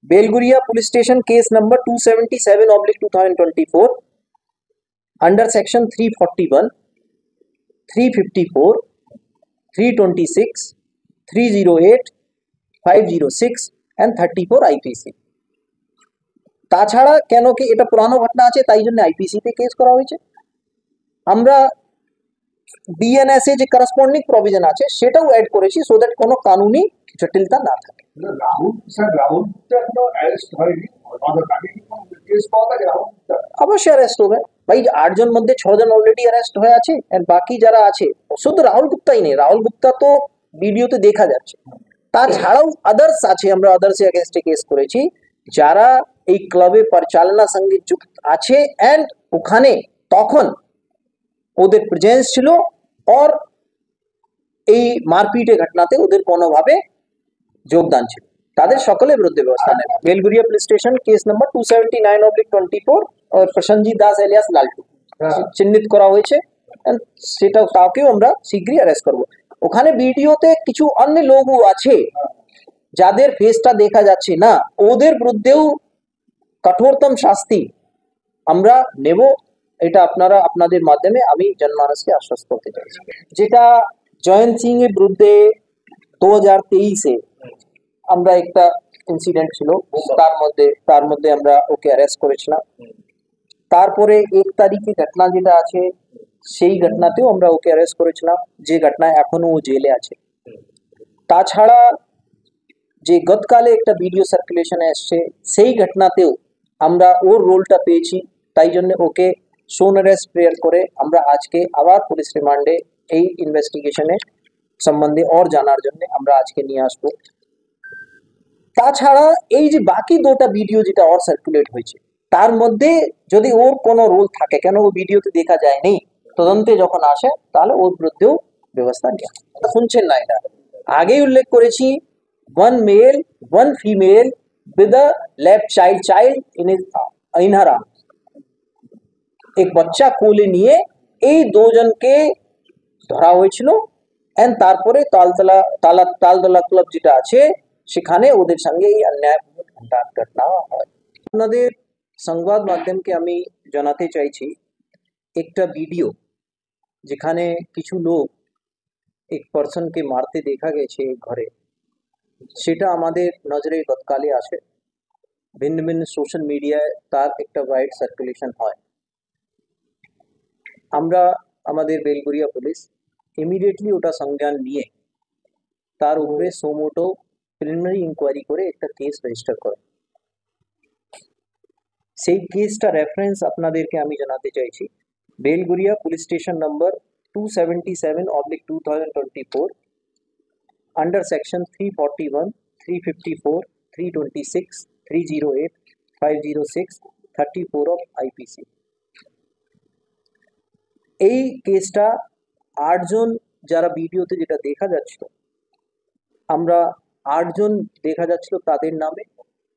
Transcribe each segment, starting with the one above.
Belgharia police station case number 277/2024 under section 341, 354, 326, 308, 506 and 34 IPC. তাছাড়া কেন কি এটা পুরানো ঘটনা আছে তাই জন্য আইপিসি তে কেস করা হয়েছে। আমরা বিএনএস এ যে করসপন্ডিং প্রভিজন আছে সেটাও অ্যাড করেছি সো দ্যাট কোনো কানুনি জটিলতা না থাকে। অবশ্যই অ্যারেস্ট হবে ভাই, 8 জন মধ্যে 6 জন অলরেডি অ্যারেস্ট হয়ে আছে এন্ড বাকি যারা আছে শুধু রাহুল গুপ্তাই নেই, রাহুল গুপ্তা তো ভিডিওতে দেখা যাচ্ছে, তাছাড়াও আদার্স আছে, আমরা আদার্স এর এগেইনস্টে কেস করেছি যারা এই ক্লাবে পরিচালনা সঙ্গে যুক্ত আছে এন্ড ওখানে তখন ওদের প্রেজেন্স ছিল और এই মারপিটের ঘটনাতে ওদের কোনোভাবে যোগদান ছিল, তাদের সকলের বিরুদ্ধে ব্যবস্থা নেব। Belgharia police station case number 279/24 और প্রসেনজিৎ দাস এলিয়াস লালটু চিহ্নিত করা হয়েছে এন্ড সেটা তাকেও আমরা শীঘ্রই অ্যারেস্ট করব। ওখানে ভিডিওতে কিছু অন্য লোকও আছে যাদের ফেসটা দেখা যাচ্ছে না, ওদের বিরুদ্ধেও কঠোরতম শাস্তি আমরা নেব, এটা আপনারা আপনাদের মাধ্যমে আমি জনমানসকে আশ্বস্ত করতে চাইছি। যেটা জয়ন্ত সিং এর বিরুদ্ধে 2023-এ আমরা একটা ইনসিডেন্ট ছিল, তার মধ্যে আমরা ওকে অ্যারেস্ট করেছিলাম। তারপরে 1 তারিখে ঘটনা যেটা আছে সেই ঘটনাতেও আমরা ওকে অ্যারেস্ট করেছিলাম, যে ঘটনায় এখনো ও জেলে আছে। তাছাড়া যে গতকালে একটা ভিডিও সার্কুলেশনে এসছে সেই ঘটনাতেও আমরা ওর রোলটা পেয়েছি, তাই জন্য ওকে শোন অ্যারেস্ট প্রেয়ার করে আমরা আজকে আবার পুলিশ রিমান্ডে এই ইনভেস্টিগেশনের সম্বন্ধে और জানার জন্য আমরা আজকে নিয়ে আসবো। তাছাড়া এই যে বাকি 2টা ভিডিও যেটা और সার্কুলেট হয়েছে তার মধ্যে যদি ওর কোনো রোল থাকে, কেন ও ভিডিওতে দেখা যায়নি, তদন্তে যখন আসে তাহলে ওর বিরুদ্ধেও ব্যবস্থা নেওয়া। শুনছেন না, এটা আগেই উল্লেখ করেছি, 1 male 1 female with a left child in her arm, एक बच्चा কোলে নিয়ে এই দুজনকে ধরা হয়েছিল এন্ড তারপরে তালতলা ক্লাব যেটা আছে সেখানে ওদের সঙ্গে এই অন্যায় ঘটনা হয়। আপনাদের সংবাদ মাধ্যমকে আমি জানাতে চাইছি একটা ভিডিও যেখানে কিছু লোক এক পার্সনকে মারতে দেখা গেছে ঘরে, সেটা আমাদের নজরে গতকালে আসে, ভিন্ন ভিন্ন সোশ্যাল মিডিয়ায় তার একটা ওয়াইড সার্কুলেশন হয়। আমরা আমাদের বেলগুরিয়া পুলিশ ইমিডিয়েটলি ওটা সংজ্ঞান নিয়ে তার উপরে সোমোটো প্রিলিমিনারি ইনকোয়ারি করে একটা কেস রেজিস্টার করে। সেই কেসটা রেফারেন্স আপনাদেরকে আমি জানাতে চাইছি, Belgharia police station number 277/2024 under section 341, 354, 326, 308, 506, 34 of IPC. এই কেসটা 8 জন যারা ভিডিওতে যেটা দেখা যাচ্ছিল, আমরা 8 জন দেখা যাচ্ছিল তাদের নামে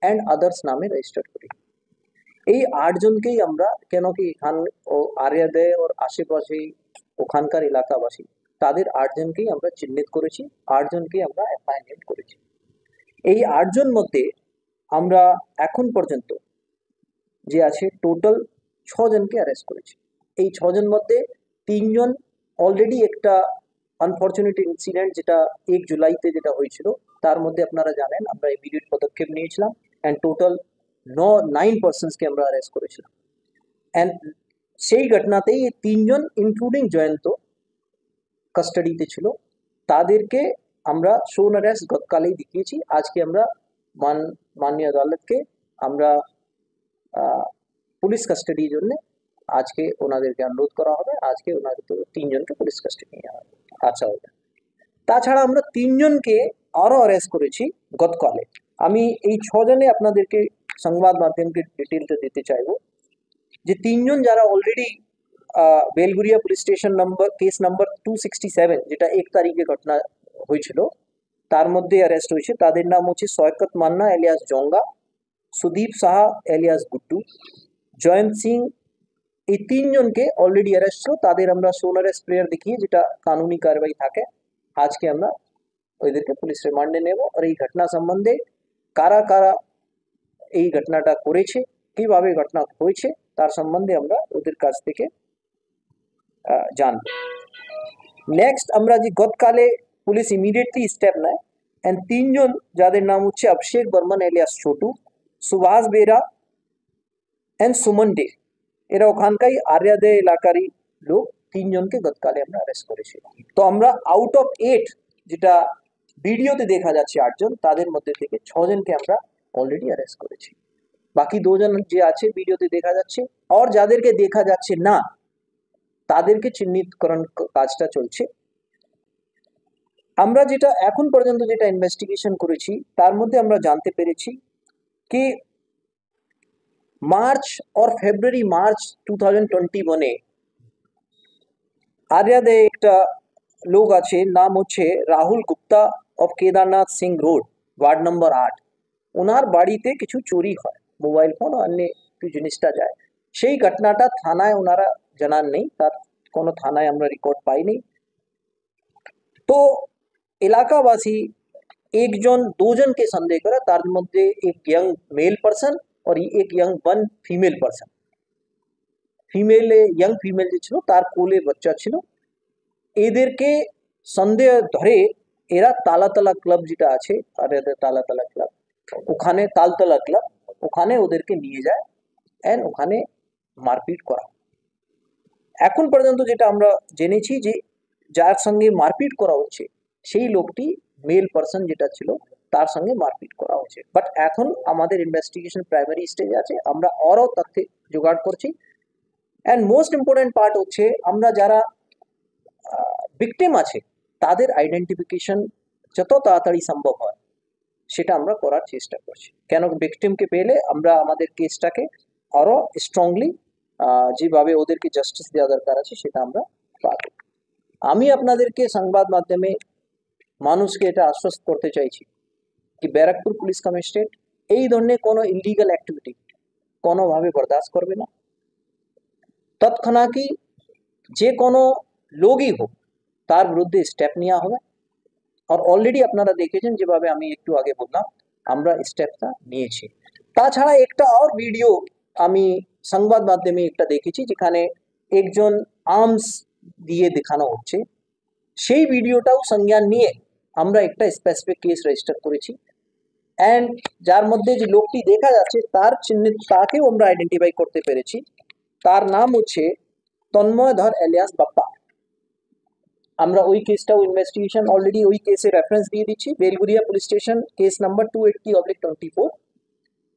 এন্ড আদার্স নামে রেজিস্টার করি। এই 8 জনকেই আমরা, কেন কি এখান ও আরিয়াদে और আশেপাশে ওখানকার এলাকাবাসী, তাদের 8 জনকেই আমরা চিহ্নিত করেছি, 8 জনকেই আমরা অ্যাপয়েন্টমেন্ট করেছি। এই 8 জন মধ্যে আমরা এখন পর্যন্ত যে আছে টোটাল 6 জনকে অ্যারেস্ট করেছি। এই 6 জন মধ্যে 3 জন অলরেডি একটা আনফরচুনেট ইনসিডেন্ট যেটা 1 জুলাইতে যেটা হয়েছিল তার মধ্যে আপনারা জানেন আমরা ইমিডিয়েট পদক্ষেপ নিয়েছিলাম এন্ড টোটাল 9 পার্সনসকে আমরা অ্যারেস্ট করেছিলাম এন্ড সেই ঘটনাতেই এই 3 জন ইনক্লুডিং জয়ন্ত কাস্টাডিতে ছিল, তাদেরকে আমরা শোন অ্যারেস্ট গতকালেই দেখিয়েছি। আজকে আমরা মাননীয় আদালতকে আমরা পুলিশ কাস্টাডির জন্য আজকে ওনাদেরকে অনুরোধ করা হবে, আজকে ওনাদের 3 জনকে পুলিশ কাস্টাডি নেওয়া হবে। আচ্ছা হবে। তাছাড়া আমরা 3 জনকে আরও অ্যারেস্ট করেছি গতকালে। আমি এই 6 জনে আপনাদেরকে সংবাদ মাধ্যমকে ডিটেলটা দিতে চাইবো যে 3 জন যারা already Belgharia police station number case number 267 যেটা 1 তারিখে ঘটনা হয়েছিল তার মধ্যে অ্যারেস্ট হয়েছে, তাদের নাম হচ্ছে সৈকত মান্না এলিয়াস জঙ্গা, সুদীপ সাহা এলিয়াস গুড্ডু, জয়ন্ত সিং। এই 3 জনকে অলরেডি অ্যারেস্ট ছিল, তাদের আমরা শোন অ্যারেস্ট প্রেয়ার দেখিয়ে যেটা কানুনি কারবাই থাকে আজকে আমরা ওইদেরকে পুলিশ রিমান্ডে নেব। আর এই ঘটনা সম্বন্ধে কারা কারা এই ঘটনাটা করেছে, কিভাবে ঘটনা হয়েছে তার সম্বন্ধে আমরা ওদের কাছ থেকে জানব। নেক্সট আমরা যে গতকালে পুলিশ ইমিডিয়েটলি স্টেপ নেয় এন্ড তিনজন যাদের নাম হচ্ছে অভিষেক বর্মন এলিয়াস ছোটু, সুভাষ বেরা এন্ড সুমন ডে, এরা ওখানকার আর্যাদে এলাকারই লোক, তিনজনকে গতকালে আমরা অ্যারেস্ট করেছি। তো আমরা আউট অফ 8 যেটা ভিডিওতে দেখা যাচ্ছে 8জন, তাদের মধ্যে থেকে 6জনকে আমরা অলরেডি অ্যারেস্ট করেছি। বাকি 2জন যে আছে ভিডিওতে দেখা যাচ্ছে, আর যাদেরকে দেখা যাচ্ছে না তাদেরকে চিহ্নিতকরণ কাজটা চলছে। আমরা যেটা এখন পর্যন্ত যেটা ইনভেস্টিগেশন করেছি তার মধ্যে আমরা জানতে পেরেছি কি মার্চ और ফেব্রুয়ারি মার্চ 2021 আর্যাদে একটা লোক আছে, নাম হচ্ছে Rahul Gupta of Kedarnath Singh road, ward number 8। ওনার বাড়িতে কিছু চুরি হয়, মোবাইল ফোন ও অন্য কিছু জিনিসটা যায়। সেই ঘটনাটা থানায় ওনারা জানান নেই, তার কোনো থানায় আমরা রেকর্ড পাইনি। তো এলাকাবাসী একজন 2জনকে সন্দেহ করে, তার মধ্যে এক ইয়ং মেল পার্সন और एक young one female person. Young female যে ছিল তার কোলে বাচ্চা ছিল। এদেরকে সন্দেহ ধরে এরা তালাতলা ক্লাব যেটা আছে, আর এদের তালাতলা ক্লাব, ওখানে তালতলা ক্লাব, ওখানে ওদেরকে নিয়ে যায় এন্ড ওখানে মারপিট করা। এখন পর্যন্ত যেটা আমরা জেনেছি যে যার সঙ্গে মারপিট করা হচ্ছে সেই লোকটি মেল পার্সন যেটা ছিল, তার সঙ্গে মারপিট করা হচ্ছে। বাট এখন আমাদের ইনভেস্টিগেশন প্রাইমারি স্টেজে আছে, আমরা আরও তথ্য জোগাড় করছি। অ্যান্ড মোস্ট ইম্পর্টেন্ট পার্ট হচ্ছে আমরা যারা ভিকটিম আছে তাদের আইডেন্টিফিকেশন যত তাড়াতাড়ি সম্ভব হয় সেটা আমরা করার চেষ্টা করছি, কেন ভিকটিমকে পেলে আমরা আমাদের কেসটাকে আরও স্ট্রংলি যেভাবে ওদেরকে জাস্টিস দেওয়া দরকার আছে সেটা আমরা পাব। আমি আপনাদেরকে সংবাদ মাধ্যমে মানুষকে এটা আশ্বস্ত করতে চাইছি কি ব্যারাকপুর পুলিশ কমিশনারেট এই ধরনের কোনো ইলিগাল অ্যাক্টিভিটি কোনোভাবে বরদাস্ত করবে না। তৎক্ষণাৎই যে কোনো লোকই হোক তার বিরুদ্ধে স্টেপ নেওয়া হবে। আর অলরেডি আপনারা দেখেছেন যেভাবে আমি একটু আগে বললাম আমরা স্টেপটা নিয়েছি। তাছাড়া একটা আর ভিডিও আমি সংবাদ মাধ্যমে একটা দেখেছি যেখানে একজন আর্মস দিয়ে দেখানো হচ্ছে, সেই ভিডিওটাও সংজ্ঞান নিয়ে আমরা একটা স্পেসিফিক কেস রেজিস্টার করেছি। অ্যান্ড যার মধ্যে যে লোকটি দেখা যাচ্ছে তার চিহ্নিত, তাকেও আমরা আইডেন্টিফাই করতে পেরেছি। তার নাম হচ্ছে তন্ময় ধর এলিয়াস বাপ্পা। আমরা ওই কেসটাও ইনভেস্টিগেশন অলরেডি ওই কেসে রেফারেন্স দিয়ে দিচ্ছি, Belgharia police station case number 280/24।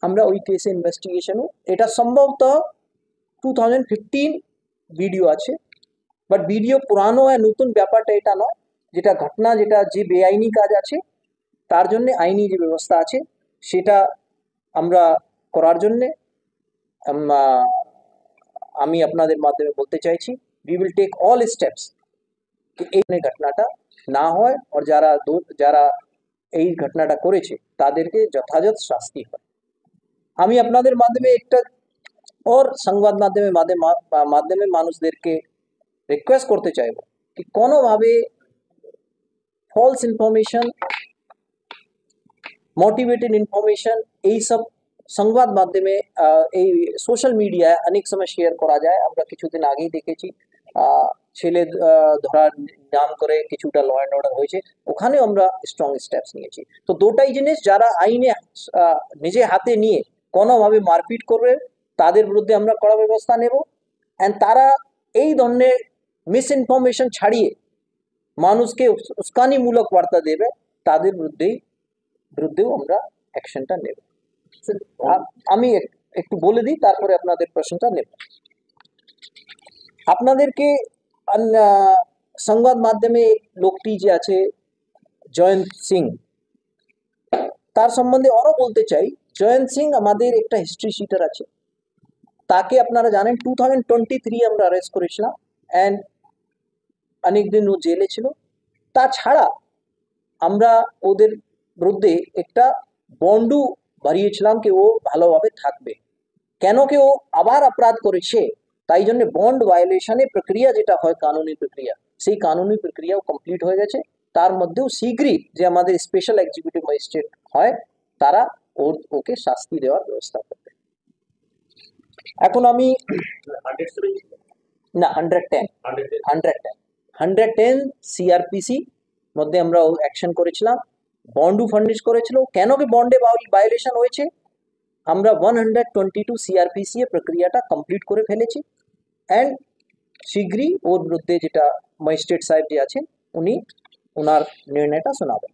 আমরা ওই কেসে ইনভেস্টিগেশনও, এটা সম্ভবত 2015 ভিডিও আছে, বাট ভিডিও পুরানো আর নতুন ব্যাপারটা এটা নয়, যেটা ঘটনা যেটা যে বেআইনি কাজ আছে তার জন্য আইনি যে ব্যবস্থা আছে সেটা আমরা করার জন্যে আমি আপনাদের মাধ্যমে বলতে চাইছি we will take all steps कि এই ঘটনাটা না হয় আর যারা এই ঘটনাটা করেছে তাদেরকে যথাযথ শাস্তি হয়। আমি আপনাদের মাধ্যমে একটা और সংবাদ মাধ্যমে মানুষদেরকে রিকোয়েস্ট করতে চাইব कि কোনোভাবে ফলস ইনফরমেশন, মোটিভেটেড ইনফরমেশন এই সব সংবাদ মাধ্যমে এই সোশ্যাল মিডিয়ায় অনেক সময় শেয়ার করা যায়। আমরা কিছুদিন আগেই দেখেছি ছেলে ধরার নাম করে কিছুটা ল অ্যান্ড অর্ডার হয়েছে, ওখানেও আমরা স্ট্রং স্টেপস নিয়েছি। তো দুটাই জিনিস, যারা আইনে নিজে হাতে নিয়ে কোনোভাবে মারপিট করবে তাদের বিরুদ্ধে আমরা কড়া ব্যবস্থা নেব। অ্যান্ড তারা এই ধরনের মিস ইনফরমেশন ছাড়িয়ে মানুষকে উস্কানিমূলক বার্তা দেবে তাদের বিরুদ্ধেও আমরা অ্যাকশনটা নেব। আমি একটু বলে দিই তারপরে আপনাদের প্রশ্নটা নেব। আপনাদেরকে সংবাদ মাধ্যমে লোকটি যে আছে জয়ন্ত সিং, তার সম্বন্ধে আরও বলতে চাই। জয়ন্ত সিং আমাদের একটা হিস্ট্রি শিটার আছে, তাকে আপনারা জানেন 2023 আমরা অ্যারেস্ট করেছিলাম অ্যান্ড অনেকদিন ও জেলে ছিল। তাছাড়া আমরা ওদের বিরুদ্ধে একটা বন্ডও বাড়িয়েছিলাম কি ও ভালোভাবে থাকবে, কেন কি ও আবার অপরাধ করেছে, তাই জন্য বন্ড ভায়োলেশনের প্রক্রিয়া যেটা হয় কানুনি প্রক্রিয়া, সেই কানুনি প্রক্রিয়াও কমপ্লিট হয়ে গেছে। তার মধ্যেও শীঘ্রই যে আমাদের স্পেশাল এক্সিকিউটিভ ম্যাজিস্ট্রেট হয় তারা ওকে শাস্তি দেওয়ার ব্যবস্থা করবে। এখন আমি না 110 110 সিআরপিসি মধ্যে আমরা অ্যাকশন করেছিলাম, বন্ডও ফার্নিশ করেছিল। কেন কি বন্ডে ভায়োলেশন হয়েছে, আমরা 122 সিআরপিসি এ প্রক্রিয়াটা কমপ্লিট করে ফেলেছি অ্যান্ড শীঘ্রই ওর বিরুদ্ধে যেটা ম্যাজিস্ট্রেট সাহেব যে আছেন উনি ওনার নির্ণয়টা শোনাবেন।